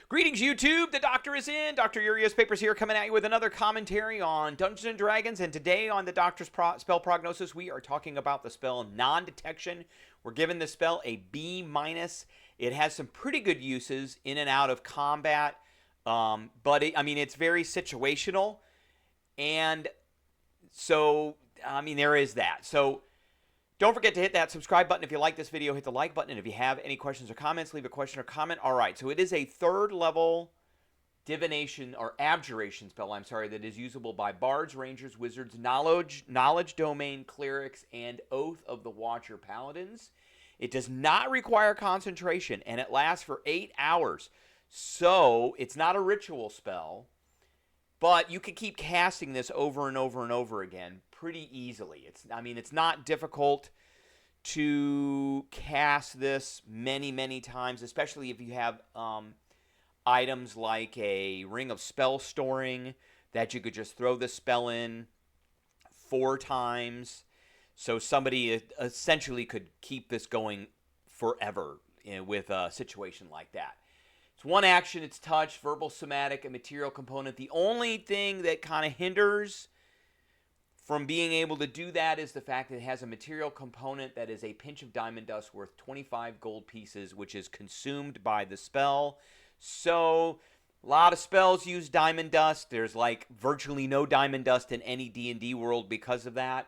Greetings, YouTube. The Doctor is in. Dr. Urios Papers here, coming at you with another commentary on Dungeons & Dragons. And today on the Doctor's Spell Prognosis, we are talking about the spell Non-Detection. We're giving the spell a B-. It has some pretty good uses in and out of combat, but it's very situational. And so, there is that. So, don't forget to hit that subscribe button if you like this video. Hit the like button. And if you have any questions or comments, leave a question or comment. All right, so it is a third level divination or abjuration spell, that is usable by bards, rangers, wizards, knowledge domain, clerics, and Oath of the Watcher paladins. It does not require concentration, and it lasts for 8 hours. So it's not a ritual spell, but you can keep casting this over and over and over again pretty easily. It's not difficult to cast this many times, especially if you have items like a ring of spell storing that you could just throw the spell in 4 times. So somebody essentially could keep this going forever with a situation like that. It's one action, it's touch, verbal, somatic, and material component. The only thing that kind of hinders from being able to do that is the fact that it has a material component that is a pinch of diamond dust worth 25 gold pieces, which is consumed by the spell. So a lot of spells use diamond dust. There's like virtually no diamond dust in any D&D world because of that.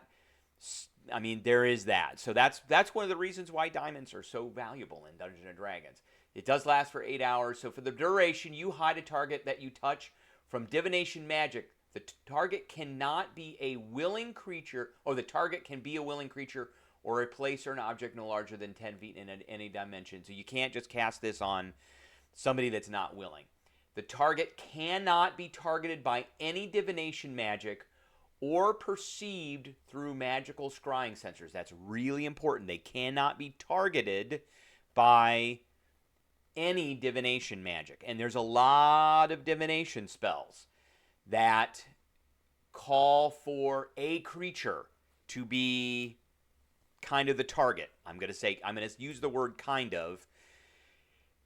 There is that. So that's one of the reasons why diamonds are so valuable in Dungeons & Dragons. It does last for 8 hours. So for the duration, you hide a target that you touch from divination magic. The target cannot be a willing creature, or the target can be a willing creature or a place or an object no larger than 10 feet in any dimension. So you can't just cast this on somebody that's not willing. The target cannot be targeted by any divination magic or perceived through magical scrying sensors. That's really important. They cannot be targeted by any divination magic. And there's a lot of divination spells that call for a creature to be kind of the target. I'm going to use the word kind of,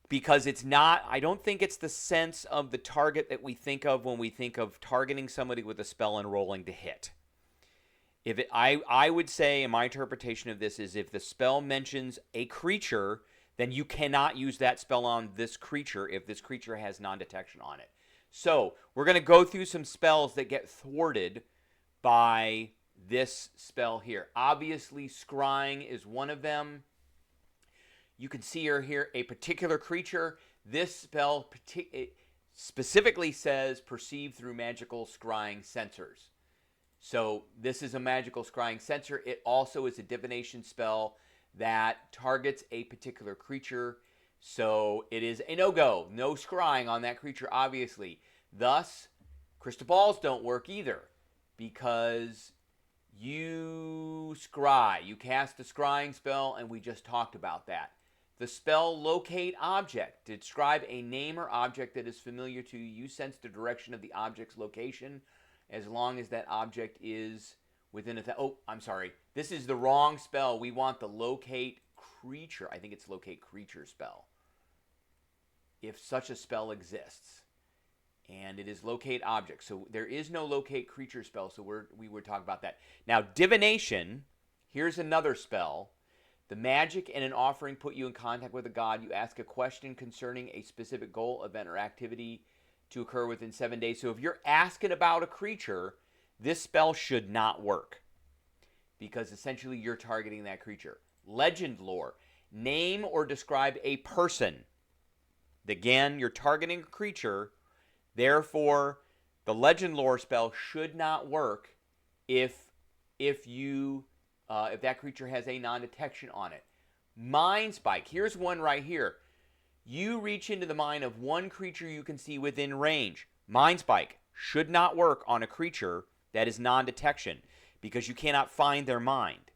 because it's not, I don't think it's the sense of the target that we think of when we think of targeting somebody with a spell and rolling to hit. I would say, in my interpretation of this, is if the spell mentions a creature, then you cannot use that spell on this creature if this creature has non-detection on it. So we're going to go through some spells that get thwarted by this spell here. Obviously, scrying is one of them. You can see here a particular creature. This spell specifically says perceived through magical scrying sensors. So this is a magical scrying sensor. It also is a divination spell that targets a particular creature. So it is a no-go. No scrying on that creature, obviously. Thus, crystal balls don't work either, because you scry. You cast the scrying spell, and we just talked about that. The spell locate object. To describe a name or object that is familiar to you, you sense the direction of the object's location as long as that object is within this is the wrong spell. We want the locate creature. I think it's locate creature spell, if such a spell exists. And it is locate object. So there is no locate creature spell, so we would talk about that. Now, divination, here's another spell. The magic and an offering put you in contact with a god. You ask a question concerning a specific goal, event, or activity to occur within 7 days. So if you're asking about a creature, this spell should not work, because essentially you're targeting that creature. Legend lore. Name or describe a person. Again, you're targeting a creature. Therefore, the legend lore spell should not work if that creature has a non-detection on it. Mind spike. Here's one right here. You reach into the mind of one creature you can see within range. Mind spike should not work on a creature that is non-detection, because you cannot find their mind.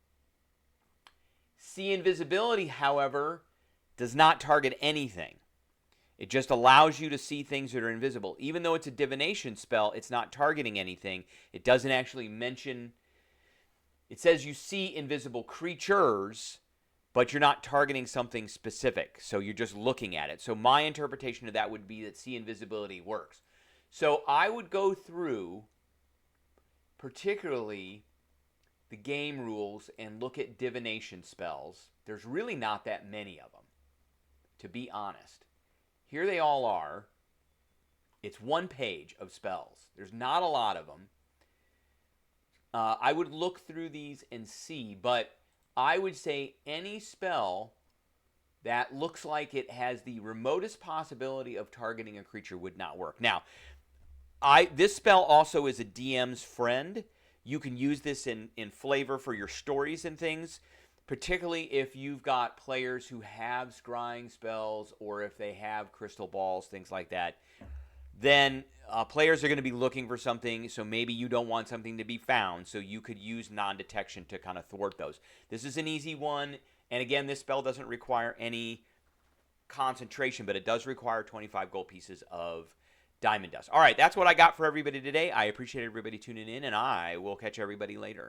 See invisibility, however, does not target anything. It just allows you to see things that are invisible. Even though it's a divination spell, it's not targeting anything. It doesn't actually mention. It says you see invisible creatures, but you're not targeting something specific, so you're just looking at it. So my interpretation of that would be that see invisibility works. So I would go through particularly the game rules and look at divination spells. There's really not that many of them, to be honest. Here they all are. It's one page of spells. There's not a lot of them. I would look through these and see, but I would say any spell that looks like it has the remotest possibility of targeting a creature would not work. Now, this spell also is a DM's friend. You can use this in flavor for your stories and things, particularly if you've got players who have scrying spells or if they have crystal balls, things like that. Then players are going to be looking for something, so maybe you don't want something to be found, so you could use non-detection to kind of thwart those. This is an easy one, and again, this spell doesn't require any concentration, but it does require 25 gold pieces of diamond dust. All right, that's what I got for everybody today. I appreciate everybody tuning in, and I will catch everybody later.